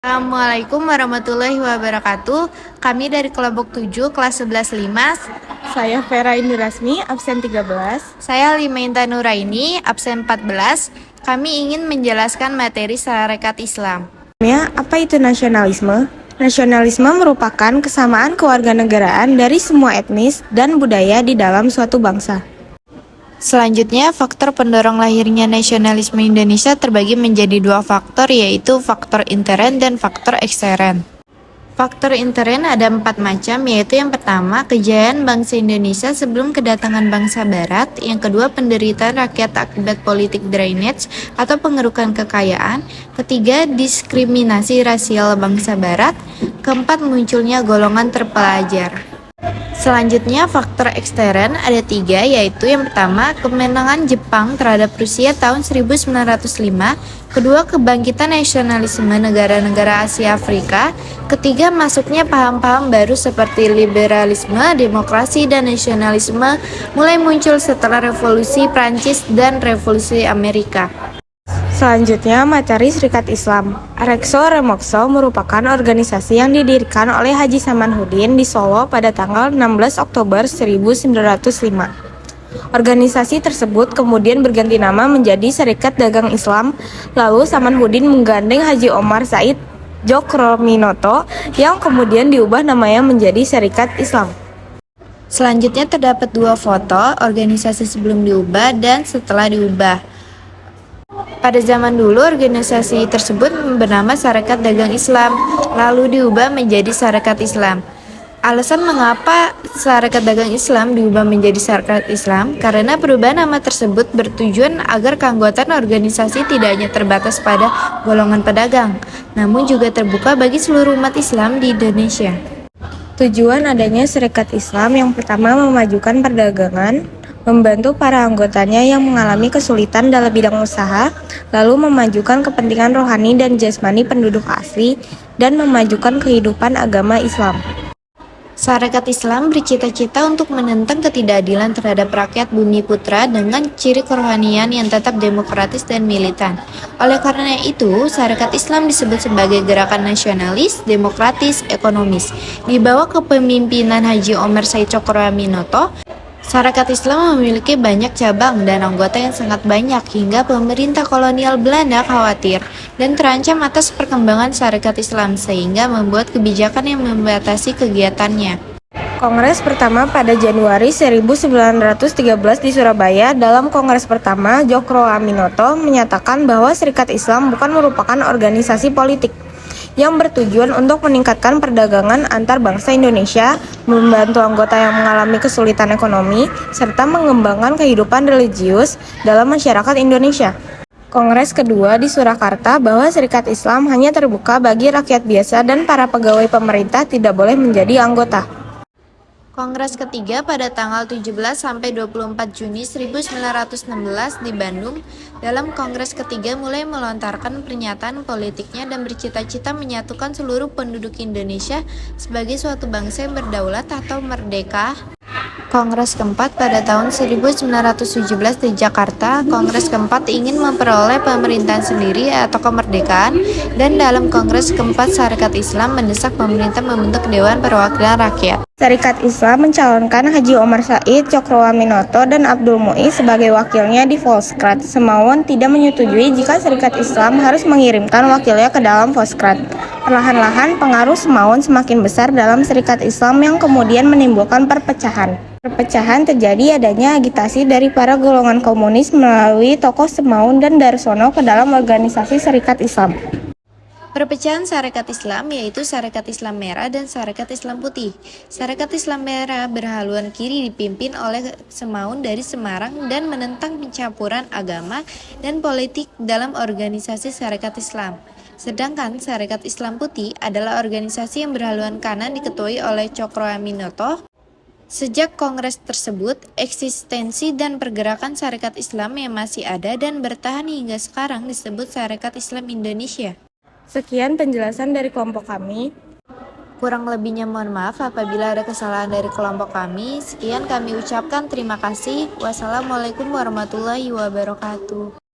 Assalamualaikum warahmatullahi wabarakatuh. Kami dari kelompok 7 kelas 11 5. Saya Vera Indirasmi, absen 13. Saya Lima Intan Nuraini, absen 14. Kami ingin menjelaskan materi Sarekat Islam. Apa itu nasionalisme? Nasionalisme merupakan kesamaan kewarganegaraan dari semua etnis dan budaya di dalam suatu bangsa. Selanjutnya, faktor pendorong lahirnya nasionalisme Indonesia terbagi menjadi dua faktor, yaitu faktor intern dan faktor ekstern. Faktor intern ada 4 macam, yaitu yang pertama, kejayaan bangsa Indonesia sebelum kedatangan bangsa Barat. Yang kedua, penderitaan rakyat akibat politik drainage atau pengerukan kekayaan. Ketiga, diskriminasi rasial bangsa Barat. Keempat, munculnya golongan terpelajar. Selanjutnya, faktor ekstern ada 3, yaitu yang pertama, kemenangan Jepang terhadap Rusia tahun 1905. Kedua, kebangkitan nasionalisme negara-negara Asia Afrika. Ketiga, masuknya paham-paham baru seperti liberalisme, demokrasi, dan nasionalisme mulai muncul setelah revolusi Prancis dan revolusi Amerika. Selanjutnya, materi Serikat Islam. Rekso Remokso merupakan organisasi yang didirikan oleh Haji Samanhudin di Solo pada tanggal 16 Oktober 1905. Organisasi tersebut kemudian berganti nama menjadi Serikat Dagang Islam, lalu Samanhudin menggandeng Haji Omar Said Djokroaminoto yang kemudian diubah namanya menjadi Serikat Islam. Selanjutnya terdapat 2 foto organisasi sebelum diubah dan setelah diubah. Pada zaman dulu, organisasi tersebut bernama Sarekat Dagang Islam, lalu diubah menjadi Sarekat Islam. Alasan mengapa Sarekat Dagang Islam diubah menjadi Sarekat Islam, karena perubahan nama tersebut bertujuan agar keanggotaan organisasi tidak hanya terbatas pada golongan pedagang, namun juga terbuka bagi seluruh umat Islam di Indonesia. Tujuan adanya Serikat Islam yang pertama memajukan perdagangan, membantu para anggotanya yang mengalami kesulitan dalam bidang usaha, lalu memajukan kepentingan rohani dan jasmani penduduk asli, dan memajukan kehidupan agama Islam. Sarekat Islam bercita-cita untuk menentang ketidakadilan terhadap rakyat Bumi Putra dengan ciri kerohanian yang tetap demokratis dan militan. Oleh karena itu, Sarekat Islam disebut sebagai gerakan nasionalis, demokratis, ekonomis. Di bawah kepemimpinan Haji Omar Said Djokroaminoto, Sarekat Islam memiliki banyak cabang dan anggota yang sangat banyak hingga pemerintah kolonial Belanda khawatir dan terancam atas perkembangan Sarekat Islam sehingga membuat kebijakan yang membatasi kegiatannya. Kongres pertama pada Januari 1913 di Surabaya. Dalam kongres pertama, Djokroaminoto menyatakan bahwa Serikat Islam bukan merupakan organisasi politik yang bertujuan untuk meningkatkan perdagangan antar bangsa Indonesia, membantu anggota yang mengalami kesulitan ekonomi, serta mengembangkan kehidupan religius dalam masyarakat Indonesia. Kongres kedua di Surakarta bahwa Serikat Islam hanya terbuka bagi rakyat biasa dan para pegawai pemerintah tidak boleh menjadi anggota. Kongres ketiga pada tanggal 17 sampai 24 Juni 1916 di Bandung. Dalam kongres ketiga mulai melontarkan pernyataan politiknya dan bercita-cita menyatukan seluruh penduduk Indonesia sebagai suatu bangsa yang berdaulat atau merdeka. Kongres keempat pada tahun 1917 di Jakarta. Kongres keempat ingin memperoleh pemerintahan sendiri atau kemerdekaan, dan dalam kongres keempat Sarekat Islam mendesak pemerintah membentuk Dewan Perwakilan Rakyat. Serikat Islam mencalonkan Haji Omar Said Djokroaminoto dan Abdul Muiz sebagai wakilnya di Volkskrant. Semaun tidak menyetujui jika Serikat Islam harus mengirimkan wakilnya ke dalam Volkskrant. Perlahan-lahan pengaruh Semaun semakin besar dalam Serikat Islam yang kemudian menimbulkan perpecahan. Perpecahan terjadi adanya agitasi dari para golongan komunis melalui tokoh Semaun dan Darsono ke dalam organisasi Serikat Islam. Perpecahan Sarekat Islam yaitu Sarekat Islam Merah dan Sarekat Islam Putih. Sarekat Islam Merah berhaluan kiri dipimpin oleh Semaun dari Semarang dan menentang pencampuran agama dan politik dalam organisasi Sarekat Islam. Sedangkan Sarekat Islam Putih adalah organisasi yang berhaluan kanan diketuai oleh Djokroaminoto. Sejak kongres tersebut, eksistensi dan pergerakan Sarekat Islam yang masih ada dan bertahan hingga sekarang disebut Sarekat Islam Indonesia. Sekian penjelasan dari kelompok kami. Kurang lebihnya mohon maaf apabila ada kesalahan dari kelompok kami. Sekian kami ucapkan terima kasih. Wassalamualaikum warahmatullahi wabarakatuh.